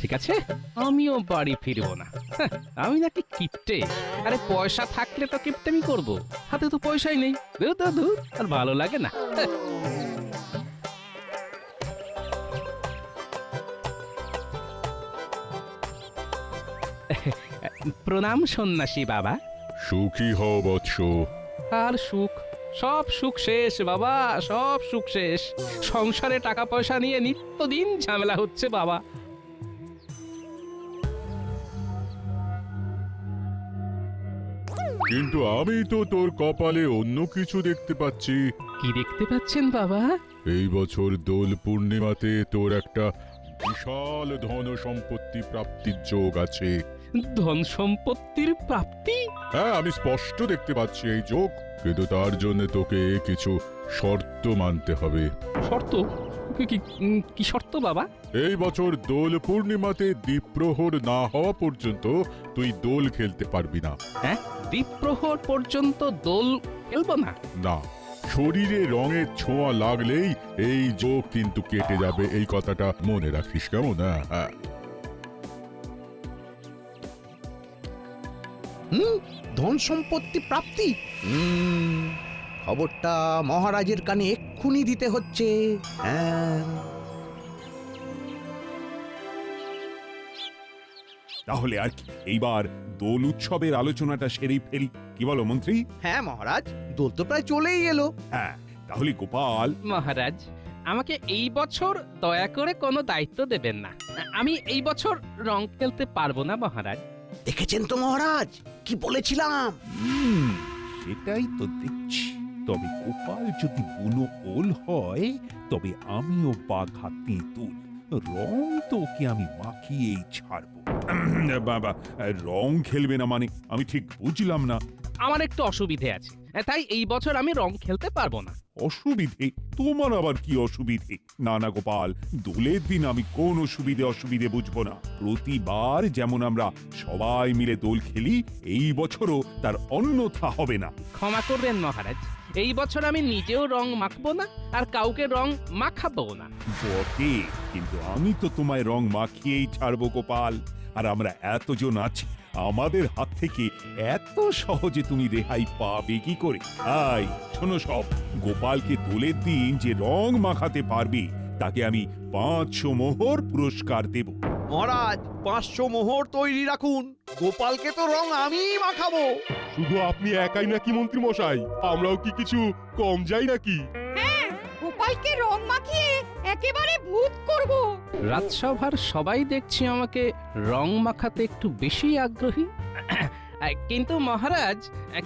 ঠিক আছে, আমিও বাড়ি ফিরবো না। হ্যাঁ, আমি নাকি কিপটে? আরে পয়সা থাকলে তো কিপটেমি করব, হাতে তো পয়সাই নেই। ধুর ধুর ধুর, আর ভালো লাগে না। হ্যাঁ। প্রণাম সন্ন্যাসী বাবা। সুখী হও বৎস। আর সুখ, সব সুখ শেষ বাবা, সব সুখ শেষ। সংসারে টাকা পয়সা নিয়ে নিত্যদিন ঝামেলা হচ্ছে বাবা। কিন্তু আমি তো তোর কপালে অন্য কিছু দেখতে পাচ্ছি। কি দেখতে পাচ্ছেন বাবা? এই বছর দোল পূর্ণিমাতে তোর একটা বিশাল ধন সম্পত্তি প্রাপ্তির যোগ আছে। ধন সম্পত্তির প্রাপ্তি? হ্যাঁ, আমি স্পষ্ট দেখতে পাচ্ছি এই যোগ, কিন্তু তার জন্য তোকে কিছু শর্ত মানতে হবে। শর্ত? কি শর্ত বাবা? এই বছর দোল পূর্ণিমাতে দ্বীপ্রহর না হওয়া পর্যন্ত তুই দোল খেলতে পারবি না। হ্যাঁ, দ্বীপ্রহর পর্যন্ত দোল খেলবো না? না, শরীরে রঙের ছোঁয়া লাগলেই এই যোগ কিন্তু কেটে যাবে, এই কথাটা মনে রাখিস, কেমন? হ্যাঁ। ধন সম্পত্তি প্রাপ্তি। খবরটা মহারাজের কানে এক্ষুনি দিতে হচ্ছে। হ্যাঁ, তাহলে আর কি, এইবার দোল উৎসবের আলোচনাটা সেরেই ফেলি, কি বলো মন্ত্রী? হ্যাঁ মহারাজ, দোল তো প্রায় চলেই এলো। হ্যাঁ, তাহলে গোপাল। মহারাজ, আমাকে এই বছর দয়া করে কোনো দায়িত্ব দেবেন না। আমি এই বছর রং খেলতে পারবো না মহারাজ। দেখেছেন তো মহারাজ, কি বলেছিলাম? সেটাই তো দেখছি। তবে গোপাল যদি বুনো ওল হয়, তবে আমিও বাঘা তেঁতুল। রং তো ওকে আমি মাখিয়েই ছাড়বো। বাবা, রং খেলবে না মানে আমি ঠিক বুঝলাম না। আমার একটু অসুবিধে আছে, তাই এই বছর আমি রং খেলতে পারবো না। অসুবিধে? তোমার আবার কি অসুবিধে? না না গোপাল, দোলের দিন আমি কোন অসুবিধে বুঝবো না। প্রতিবার যেমন আমরা সবাই মিলে দোল খেলি, এই বছরও তার অন্যথা হবে না। ক্ষমা করবেন মহারাজ, এই বছর আমি নিজেও রং মাখবো না আর কাউকে রং মাখাবো না। বটে, কিন্তু আমি তো তোমায় রং মাখিয়েই ছাড়বো গোপাল। আর আমরা এতজন আছি, আমাদের হাত থেকে এত সহজে তুমি রেহাই পাবে কি করে? আই শোনো সব, গোপালকে দোলের দিন যে রং মাখাতে পারবে তাকে আমি 500 মোহর পুরস্কার দেব। মহারাজ, 500 মোহর তৈরি রাখুন। গোপালকে তো রং আমিই মাখাবো। শুধু আপনি একাই নাকি মন্ত্রী মশাই? আমরাও কি কিছু কম যাই নাকি? গোপালকে রং মাখিয়ে একেবারে ভূত করব। রাজসভার সবাই দেখছি আমাকে রং মাখাতে একটু বেশি আগ্রহী। কিন্তু মহারাজ,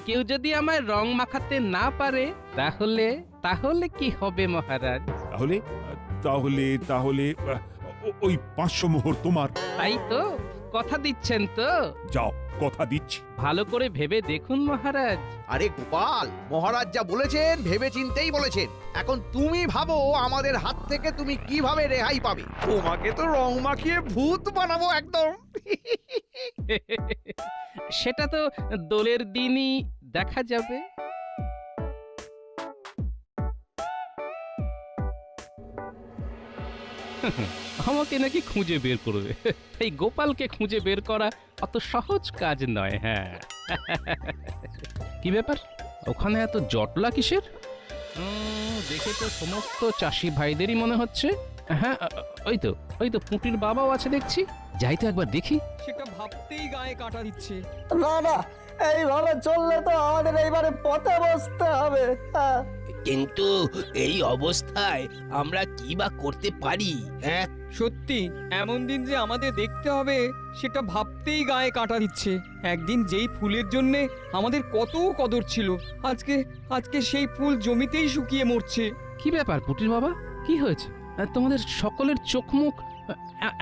কেউ যদি আমায় রং মাখাতে না পারে তাহলে তাহলে কি হবে মহারাজ? তাহলে তাহলে তাহলে ওই 500 মোহর তোমার। তাই তো? কথা দিচ্ছেন তো? যাও, কথা দিচ্ছি। ভালো করে ভেবে দেখুন মহারাজ। আরে গোপাল, মহারাজ যা বলেছেন ভেবে চিন্তেই বলেছেন। এখন তুমি ভাবো আমাদের হাত থেকে তুমি কিভাবে রেহাই পাবে। তোমাকে তো রং মাখিয়ে ভূত বানাবো একদম। সেটা তো দোলের দিনই দেখা যাবে। আমাকে নাকি খুঁজে বের করবে। এই গোপালকে খুঁজে বের করা অত সহজ কাজ নয়। হ্যাঁ, কি ব্যাপার, ওখানে এত জটলা কিসের? দেখে তো সমস্ত চাষি ভাইদেরই মনে হচ্ছে। হ্যাঁ, ওই তো পুঁটির বাবাও আছে দেখছি। যাই তো একবার দেখি। সেটা ভাবতেই গায়ে কাটা দিচ্ছে। না না, এইভাবে চললে তো আমাদের এইবারে পথে বসতে হবে। কিন্তু এই অবস্থায় আমরা কি বা করতে পারি? হ্যাঁ, সত্যি এমন দিন যে আমাদের দেখতে হবে সেটা ভাবতেই গায়ে কাটা দিচ্ছে। একদিন যেই ফুলের জন্য আমাদের কত কদর ছিল, আজকে আজকে সেই ফুল জমিতেই শুকিয়ে মরছে। কি ব্যাপার পুটির বাবা, কি হয়েছে? তোমাদের সকলের চোখ মুখ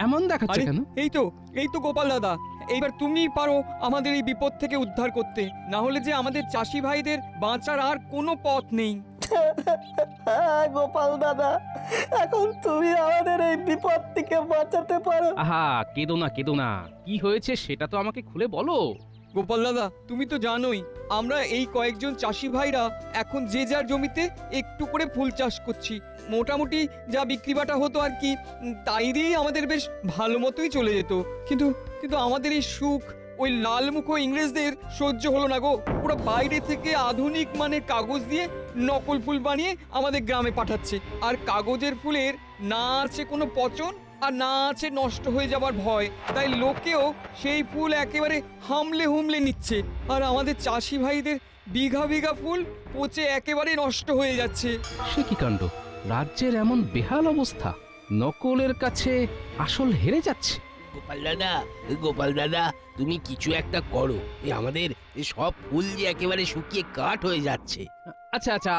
এমন দেখাচ্ছে আরে, কেন? এই তো গোপাল দাদা, এইবার তুমি পারো আমাদের এই বিপদ থেকে উদ্ধার করতে, না হলে যে আমাদের চাষি ভাইদের বাঁচার আর কোনো পথ নেই। হ্যাঁ গোপাল দাদা, এখন তুমি আমাদের এই বিপদ থেকে বাঁচাতে পারো। আহা, কেঁদো না কেঁদো না, কি হয়েছে সেটা তো আমাকে খুলে বলো। গোপাল দাদা তুমি তো জানোই আমরা এই কয়েকজন চাষি ভাইরা এখন যে যার জমিতে একটু করে ফুল চাষ করছি। মোটামুটি যা বিক্রি বাটা হতো আর কি, তাই দিয়েই আমাদের বেশ ভালো মতোই চলে যেত। কিন্তু কিন্তু আমাদের এই সুখ ওই লালমুখো ইংরেজদের সহ্য হলো না গো। ওরা বাইরে থেকে আধুনিক মানের কাগজ দিয়ে নকল ফুল বানিয়ে আমাদের গ্রামে পাঠাচ্ছে। আর কাগজের ফুলের না আছে কোনো পচন আর না আছে নষ্ট হয়ে যাবার ভয়, তাই লোকেও সেই ফুল একেবারে হামলে হুমলে নিচ্ছে। আর আমাদের চাষি ভাইদের বিঘা বিঘা ফুল পচে একেবারে নষ্ট হয়ে যাচ্ছে। সে কি কাণ্ড! রাজ্যের এমন বেহাল অবস্থা, নকলের কাছে আসল হেরে যাচ্ছে। গোপাল দাদা তুমি কিছু একটা করো, আমাদের সব ফুল যে একেবারে শুকিয়ে কাঠ হয়ে যাচ্ছে। আচ্ছা আচ্ছা,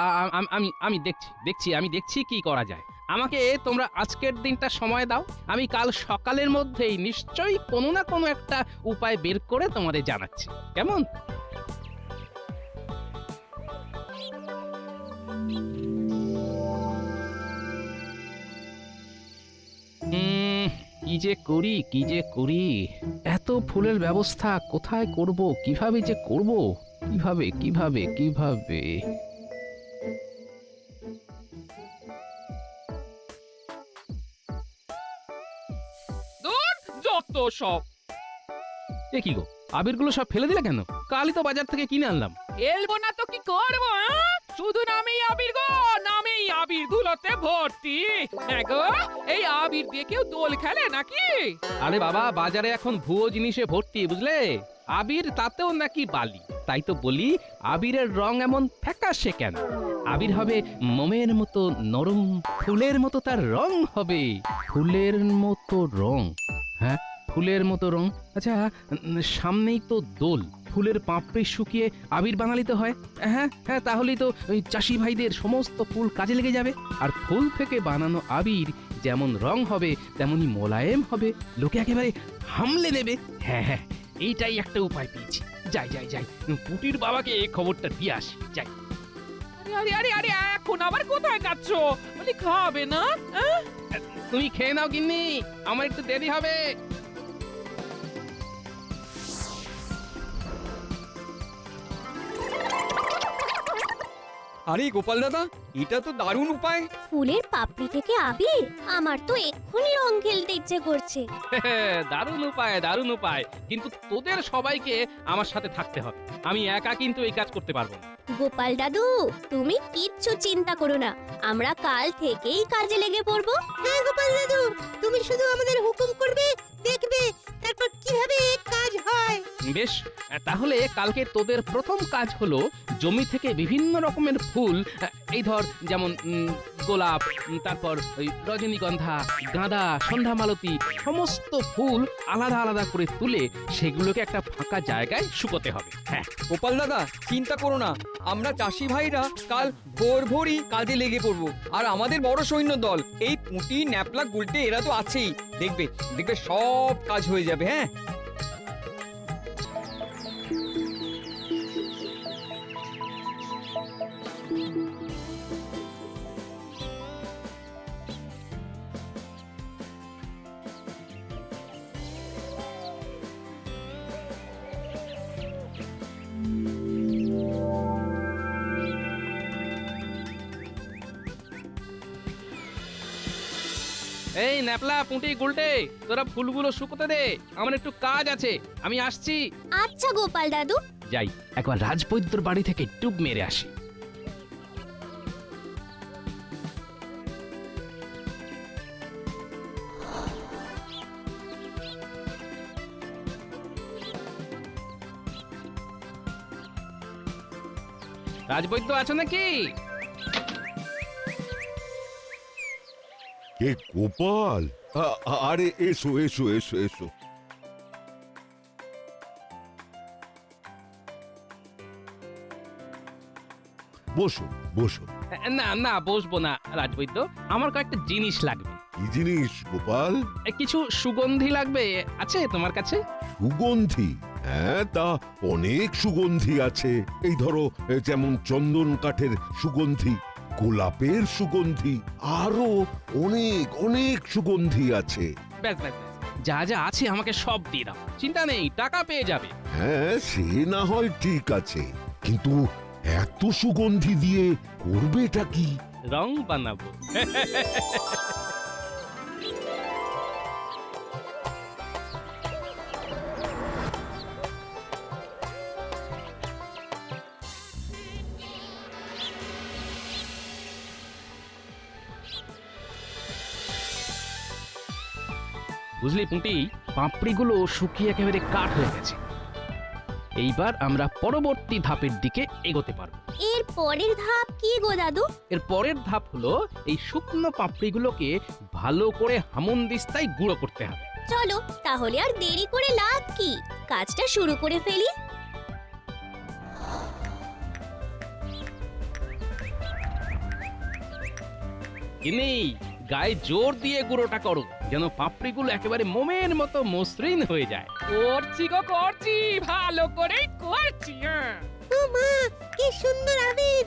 আমি দেখছি কি করা যায়। আমাকে তোমরা আজকের দিনটা সময় দাও, আমি কাল সকালের মধ্যেই নিশ্চয়ই কোনো না কোনো একটা উপায় বের করে তোমাদের জানাচ্ছি, কেমন? কি যে করি এত ফুলের ব্যবস্থা কোথায় করব, কিভাবে যে করব, কিভাবে যত সব। এ কি গো, আবিরগুলো সব ফেলে দিলে কেন? কালই তো বাজার থেকে কিনে আনলাম। এলবো না তো কি করবো? শুধু নামেই আবির গো, নামেই আবির ধুলোতে ভর্তি। হ্যাঁ গো, এই আবির দিয়ে কেউ দোল খেলে নাকি? আরে বাবা, বাজারে এখন ভুয়ো জিনিসে ভর্তি, বুঝলে? আবির তাতেও নাকি বালি। তাই তো বলি, আবিরের রং এমন ফ্যাকাশে কেন? আবির হবে মোমের মতো নরম, ফুলের মতো তার রং হবে। ফুলের মতো রং? হ্যাঁ, ফুলের মতো রং। আচ্ছা, সামনেই তো দোল, ফুলের পাপড়ি শুকিয়ে আবির বানালিতে হয়। হ্যাঁ হ্যাঁ, তাহলেই তো ওই চাষি ভাইদের সমস্ত ফুল কাজে লেগে যাবে। আর ফুল থেকে বানানো আবির যেমন রং হবে তেমনি মোলায়েম হবে, লোকে একেবারে হামলে নেবে। হ্যাঁ হ্যাঁ, এইটাই একটা উপায় পেয়েছি। যাই পুটির বাবাকে এই খবরটা দিয়ে আসি, যাই। আরে আরে আরে, এখন আবার কোথায় যাচ্ছ? বলি খাবে না? তুমি খেয়ে নাও গিন্নি, আমার একটু দেরি হবে। আরে গোপাল দাদা, এটা তো দারুণ উপায়। ফুলের পাপড়ি থেকে আবির? আমার তো এক্ষুনি রং খেলতে ইচ্ছে করছে। দারুণ উপায়, কিন্তু তোদের সবাইকে আমার সাথে থাকতে হবে। আমি একা কিন্তু এই কাজ করতে পারবো না। গোপাল দাদু, তুমি কিচ্ছু চিন্তা করো না, আমরা কাল থেকেই কাজে লেগে পড়বো। হ্যাঁ গোপাল দাদু, তুমি শুধু আমাদের হুকুম করবে, দেখবে তারপর কিভাবে কাজ হয়। বেশ, তাহলে কালকে তোদের প্রথম কাজ হলো জমি থেকে বিভিন্ন রকমের ফুল, এই ধর যেমন গোলাপ, তারপর ওই রজনীগন্ধা, গাঁদা, সন্ধ্যামালতী, সমস্ত ফুল আলাদা আলাদা করে তুলে সেগুলোকে একটা ফাঁকা জায়গায় শুকোতে হবে। হ্যাঁ গোপাল দাদা, চিন্তা করো না, আমরা চাষি ভাইরা কাল ভোরই কাজে লেগে পড়বো। আর আমাদের বড় সৈন্য দল, এই পুঁটি, ন্যাপলা, গুলটে এরা তো আছেই। দেখবে সব কাজ হয়ে যাবে। হ্যাঁ, এই ন্যাপলা, পুঁটি, গুলটে, তোরা ফুলগুলো শুকোতে দে, আমার একটু কাজ আছে, আমি আসছি। আচ্ছা গোপাল দাদু। যাই, একবার রাজবৈদ্যর বাড়ি থেকে টুক মেরে আসি। রাজবৈদ্য আছো নাকি? কে গোপাল? আরে এসো এসো এসো এসো। বসো বসো। না বসবো না রাজবৈদ্য, আমার কয়েকটা জিনিস লাগবে। কি জিনিস গোপাল? কিছু সুগন্ধি লাগবে, আছে তোমার কাছে? সুগন্ধি? হ্যাঁ, তা অনেক সুগন্ধি আছে। এই ধরো, যেমন চন্দন কাঠের সুগন্ধি, গোলাপের সুগন্ধি, আরো অনেক অনেক সুগন্ধি আছে। ব্যাস ব্যাস ব্যাস, যা যা আছে আমাকে সব দিয়ে দাও, চিন্তা নেই, টাকা পেয়ে যাবে। হ্যাঁ সে না হয় ঠিক আছে, কিন্তু এত সুগন্ধি দিয়ে করবেটা কি? রং বানাবো। বুঝলি পুঁটি, পাপড়িগুলো শুকিয়ে একেবারে কাঠ হয়ে গেছে। এইবার আমরা পরবর্তী ধাপের দিকে এগোতে পারবো। এর পরের ধাপ কি গো দাদু? এর পরের ধাপ হলো এই শুকনো পাপড়িগুলোকে ভালো করে হামনদিস্তায় গুঁড়ো করতে হবে। চলো তাহলে আর দেরি করে লাভ কি, কাজটা শুরু করে ফেলি। কিনি গায়ে জোর দিয়ে গুঁড়োটা করো, যেন পাপড়িগুলো একেবারে মোমের মতো মসৃণ হয়ে যায়। করছি গো করছি, ভালো করেই করছি। হ্যাঁ ও মা, কি সুন্দর আবির!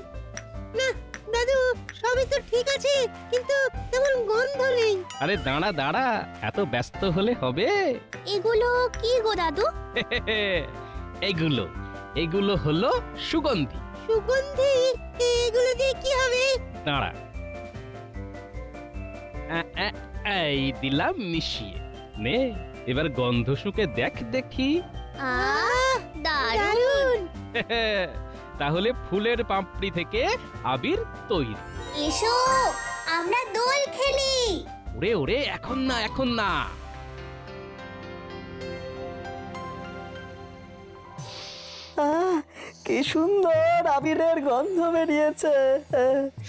না দাদু, সবই তো ঠিক আছে, কিন্তু তেমন গন্ধ নেই। আরে দাঁড়া দাঁড়া, এত ব্যস্ত হলে হবে? এগুলো কি গো দাদু? এগুলো এগুলো হলো সুগন্ধি। সুগন্ধি? এগুলো দিয়ে কি হবে? দাঁড়া, এই দিলাম মিশিয়ে নে, এবার গন্ধ শুকে দেখ দেখি। আহ, দারুণ! তাহলে ফুলের পাপড়ি থেকে আবির তৈরি। এসো আমরা দোল খেলি। ওরে ওরে, এখন না এখন না। আহ, কি সুন্দর আবিরের গন্ধ বেরিয়েছে।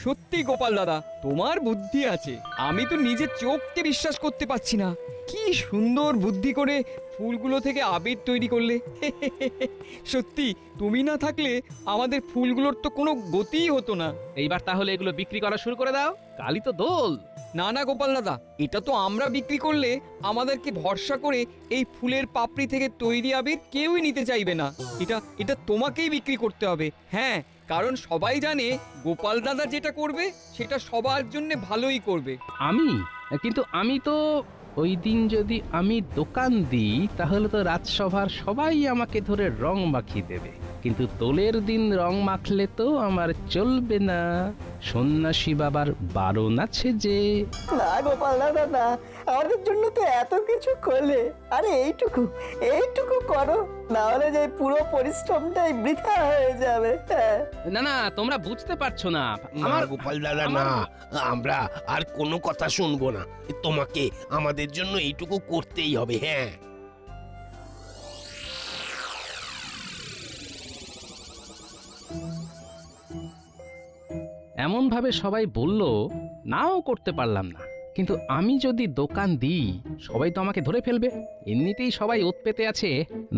সত্যি গোপাল দাদা, তোমার বুদ্ধি আছে। আমি তো নিজের চোখকে বিশ্বাস করতে পারছি না। কি সুন্দর বুদ্ধি করে ফুলগুলো থেকে আবির তৈরি করলে। সত্যি তুমি না থাকলে আমাদের ফুলগুলোর তো কোনো গতিই হতো না। এইবার তাহলে এগুলো বিক্রি করা শুরু করে দাও, কালই তো দোল। না না গোপাল দাদা, এটা তো আমরা বিক্রি করলে আমাদেরকে ভরসা করে এই ফুলের পাপড়ি থেকে তৈরি আবির কেউই নিতে চাইবে না। এটা তোমাকেই বিক্রি করতে হবে। হ্যাঁ, কারণ সবাই জানে গোপাল দাদা যেটা করবে সেটা সবার জন্য ভালোই করবে। কিন্তু আমি তো ওই দিন যদি আমি দোকান দিই তাহলে তো রাজসভার সবাই আমাকে ধরে রং মাখিয়ে দেবে, কিন্তু দোলের দিন রং মাখলে তো আমার চলবে না। সন্ন্যাসী বাবার বারণ আছে যে। না গোপাল দাদা না, আমাদের জন্য তো এত কিছু করলে, আরে এইটুকু করো, না হলে যে পুরো পরিশ্রমটাই বৃথা হয়ে যাবে। না না, তোমরা বুঝতে পারছো না। আমার গোপাল দাদা না, আমরা আর কোনো কথা শুনবো না। তোমাকে আমাদের জন্য এইটুকু করতেই হবে। হ্যাঁ, এমন ভাবে সবাই বলল, নাও করতে পারলাম না। কিন্তু আমি যদি দোকান দিই সবাই তো আমাকে ধরে ফেলবে, এমনিতেই সবাই ওত পেতে আছে।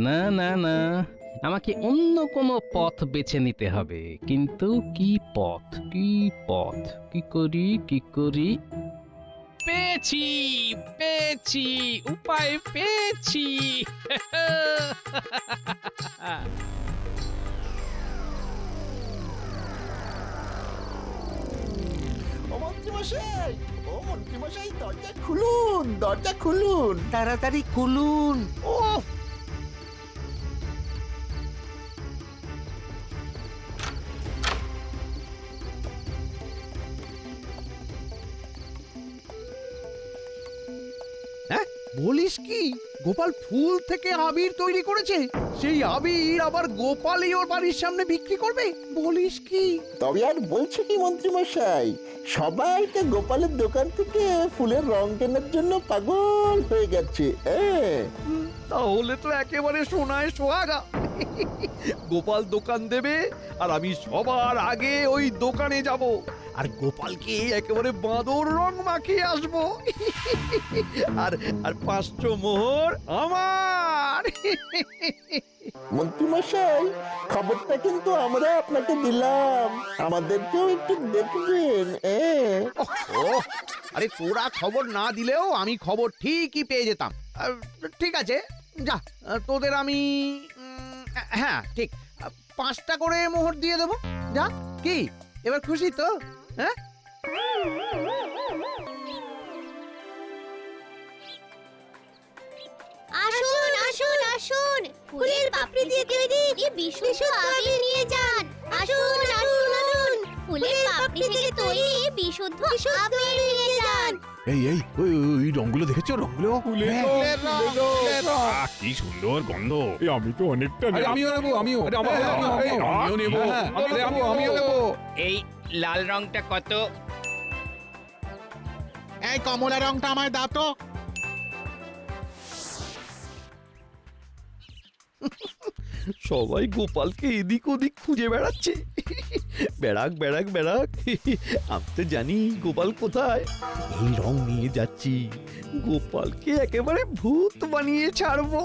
না না না, আমাকে অন্য কোনো পথ বেছে নিতে হবে। কিন্তু কি পথ, কি করি? পেয়েছি উপায় পেয়েছি। দরজা খুলুন, তাড়াতাড়ি খুলুন। বলিস কি, গোপাল ফুল থেকে আবির তৈরি করেছে? সেই আবির আবার গোপালই ওর বাড়ির সামনে বিক্রি করবে? বলিস কি? তবে আর বলছে কি মন্ত্রী মশাই, সবাইকে গোপালের দোকান থেকে ফুলের রং কেনার জন্য পাগল হয়ে গেছে। তাহলে তো একেবারে সোনায় সোহাগা। গোপাল দোকান দেবে আর আমি সবার আগে ওই দোকানে যাব, আর গোপালকে একেবারে বাঁদর রং মাখিয়ে আসবো। আর 500 মোহর আমার। মন্ত্রী মশাই, খবরটা কিন্তু আমরা আপনাকে দিলাম, আমাদেরকেও একটু দেখবেন। আরে তোরা খবর না দিলেও আমি খবর ঠিকই পেয়ে যেতাম। ঠিক আছে, যা, তোদের আমি হ্যাঁ ঠিক 5টা করে মোহর দিয়ে দেবো। যা, কি এবার খুশি তো? হ্যাঁ, আসুন আসুন আসুন। আসুন ফুলের পাপড়ি দিয়ে তৈরি এই বিশুদ্ধ আবির নিয়ে যান। আসুন আসুন আসুন ফুলের পাপড়ি থেকে তৈরি বিশুদ্ধ আবির নিয়ে যান। এই এই ওই রংগুলো দেখেছো রংগুলো? কি সুন্দর গন্ধ আমি তো অনেকটা আমিও নেবো আমিও নেবো আমিও নেবো। এই লাল রংটা কত? এই কমলা রংটা আমায় দাও তো। সবাই গোপালকে এদিক ওদিক খুঁজে বেড়াচ্ছে। বেড়াক বেড়াক বেড়াক, আমি তো জানি গোপাল কোথায়। এই রং নিয়ে যাচ্ছি, গোপালকে একেবারে ভূত বানিয়ে ছাড়বো।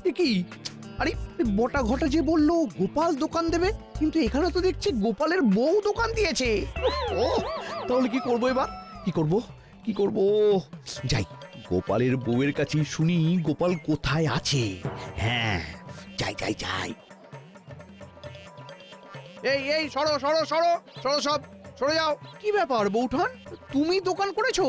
এ কি, আরে বটা ঘটা যে বললো গোপাল দোকান দেবে, কিন্তু এখানে তো দেখছি গোপালের বউ দোকান দিয়েছে। ও তাহলে কি করবো এবার? কি করব যাই গোপালের বউয়ের কাছে শুনি গোপাল কোথায় আছে। হ্যাঁ যাই যাই যাই। এই সরো সরো সরো সরো, সব সরে যাও। কি ব্যাপার বউঠান, তুমি দোকান করেছো,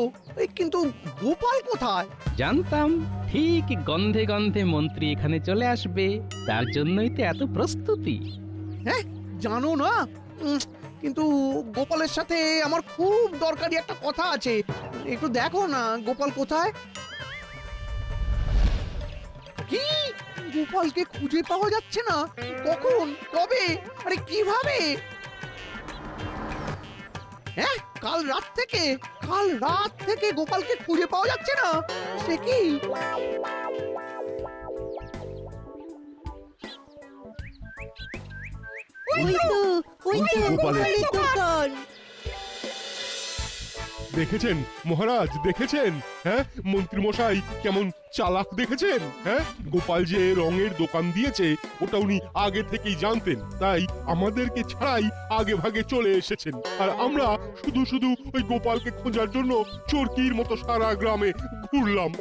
কিন্তু গোপাল কোথায়? জানতাম ঠিক গন্ধে গন্ধে মন্ত্রী এখানে চলে আসবে, তার জন্যই তো এত প্রস্তুতি। হ্যাঁ জানো না, কিন্তু গোপালের সাথে আমার খুব দরকারি একটা কথা আছে। একটু দেখো না গোপাল কোথায়। কি, গোপালকে খুঁজে পাওয়া যাচ্ছে না? কখন, কবে, আরে কিভাবে? হ্যাঁ কাল রাত থেকে গোপালকে খুঁজে পাওয়া যাচ্ছে না, সে কি? দেখেছেন মহারাজ, দেখেছেন? হ্যাঁ মন্ত্রী মশাই কেমন চালাক দেখেছেন? হ্যাঁ গোপাল যে রঙের দোকান দিয়েছে ওটা উনি আগে থেকেই জানতেন, তাই আমাদেরকে ছাড়াই আগে ভাগে চলে এসেছেন। আর আমরা শুধু শুধু ওই গোপালকে খোঁজার জন্য চরকির মতো সারা গ্রামে ঘুরলাম।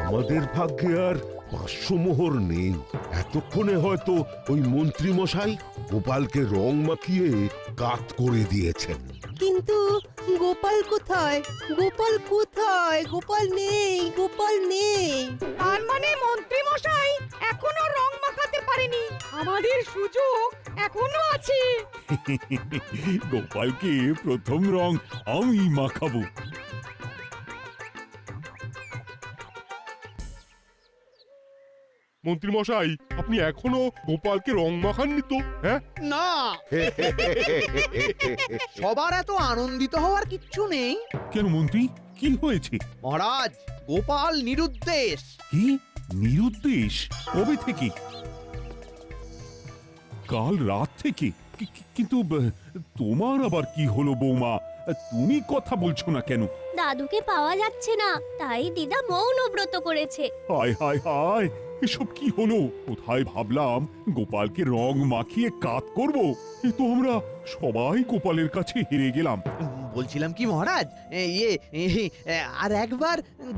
আমাদের ভাগ্যে আর 500 মোহর নেই। এতক্ষণে হয়তো ওই মন্ত্রী মশাই গোপালকে রং মাখিয়ে কাত করে দিয়েছেন। কিন্তু গোপাল কোথায়? গোপাল নেই। তার মানে মন্ত্রী মশাই এখনো রং মাখাতে পারেনি, আমাদের সুযোগ এখনো আছে। গোপালকে প্রথম রং আমি মাখাবো। মন্ত্রী মশাই আপনি এখনো গোপালকে রং মাখাননি তো? হ্যাঁ না, সবার এত আনন্দিত হওয়ার কিচ্ছু নেই কেন মন্ত্রী, কি হয়েছে? মহারাজ। গোপাল নিরুদ্দেশ। কি নিরুদ্দেশ? কবে থেকে? কাল রাত থেকে? কিন্তু তোমার আবার কি হলো বৌমা? তুমি কথা বলছো না কেন? দাদুকে পাওয়া যাচ্ছে না, তাই দিদা মৌনব্রত করেছে। হায় হায় হায়, এসব কি হলো? কোথায় ভাবলাম গোপালকে রং মাখিয়ে কাত করব, এ তো আমরা সবাই গোপালের কাছে হেরে গেলাম। বলছিলাম কি মহারাজ, আর একবার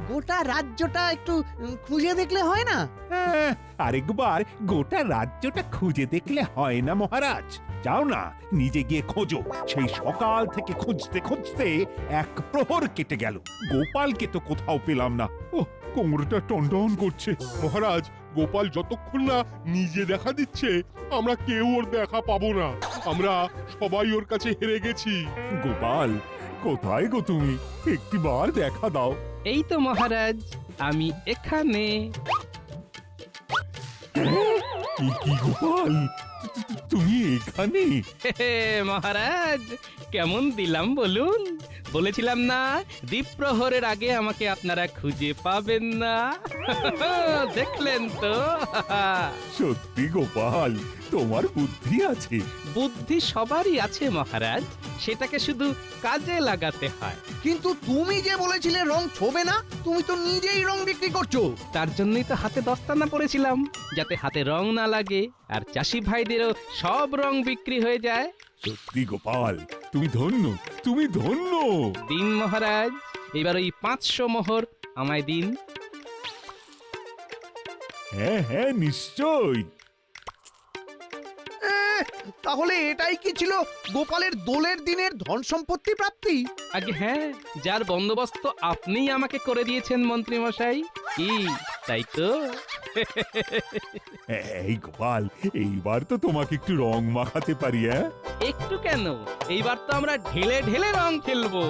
গোটা রাজ্যটা একটু খুঁজে দেখলে হয় না? আরেকবার গোটা রাজ্যটা খুঁজে দেখলে হয় না মহারাজ? যাও না, নিজে গিয়ে খোঁজো। সেই সকাল থেকে খুঁজতে খুঁজতে এক প্রহর কেটে গেল, গোপালকে তো কোথাও পেলাম না। ও কোমরটা টনটন করছে। মহারাজ, গোপাল যতক্ষণ না নিজে দেখা দিচ্ছে আমরা কেউ ওর দেখা পাবো না। আমরা সবাই ওর কাছে হেরে গেছি। গোপাল কোথায় গো তুমি? একটিবার দেখা দাও। এই তো মহারাজ, আমি এখানে। কি গোপাল, তুমি এখানে? মহারাজ কেমন দিলাম বলুন? বলেছিলাম না দ্বীপ্রহরের আগে আমাকে আপনারা খুঁজে পাবেন না। দেখলেন তো? সত্যি গোপাল, তোমার বুদ্ধি আছে। বুদ্ধি সবারই আছে মহারাজ, সেটাকে শুধু কাজে লাগাতে হয়। কিন্তু তুমি যে বলেছিলে রং ছোবে না, তুমি তো নিজেই রং বিক্রি করছো। তার জন্যই তো হাতে দস্তানা পড়েছিলাম, যাতে হাতে রং না লাগে আর চাষি ভাইদেরও সব রং বিক্রি হয়ে যায়। সত্যি গোপাল, তুমি ধন্য, তুমি ধন্য। দিন মহারাজ, এবার ওই 500 মোহর আমায় দিন। হ্যাঁ হ্যাঁ নিশ্চয়। তাহলে এটাই কি ছিল গোপালের দোলের দিনের ধন সম্পত্তি প্রাপ্তি? আগে হ্যাঁ, যার বন্দোবস্ত আপনিই আমাকে করে দিয়েছেন মন্ত্রী মশাই। কি তাই তো? এই গোপাল, এইবার তো তোমাকে একটু রং মাখাতে পারি। হ্যাঁ, একটু কেন, এইবার তো আমরা ঢেলে ঢেলে রং খেলবো।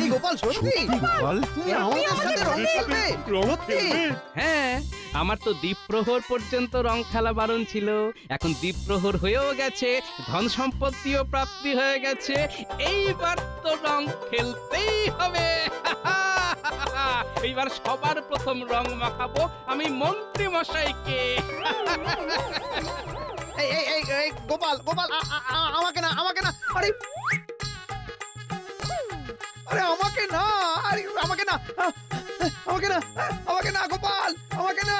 এই গোপাল সত্যি গোপাল তুমি আমাদের সাথে রং খেলবে? রং সত্যি? খেলবে? হ্যাঁ, আমার তো দ্বীপ প্রহর পর্যন্ত রং খেলা বারণ ছিল, এখন দ্বীপ প্রহর হয়েও গেছে, ধন সম্পত্তিও প্রাপ্তি হয়ে গেছে, এইবার তো রং খেলতেই হবে। এইবার সবার প্রথম রং মাখাবো আমি মন্ত্রী মশাইকে। এই গোপাল গোপাল আমাকে না, আমাকে না, আরে আরে আমাকে না, আরে আমাকে না, আমাকে না, আমাকে না গোপাল, আমাকে না।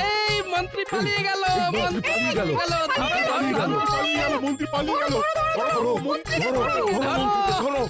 এই মন্ত্রী পালিয়ে গেল, মন্ত্রী পালিয়ে গেল, পালিয়ে গেল, পালিয়ে গেল, মন্ত্রী পালিয়ে গেল। ধরো, ধরো, মন্ত্রী ধরো, ধরো, মন্ত্রীকে ধরো।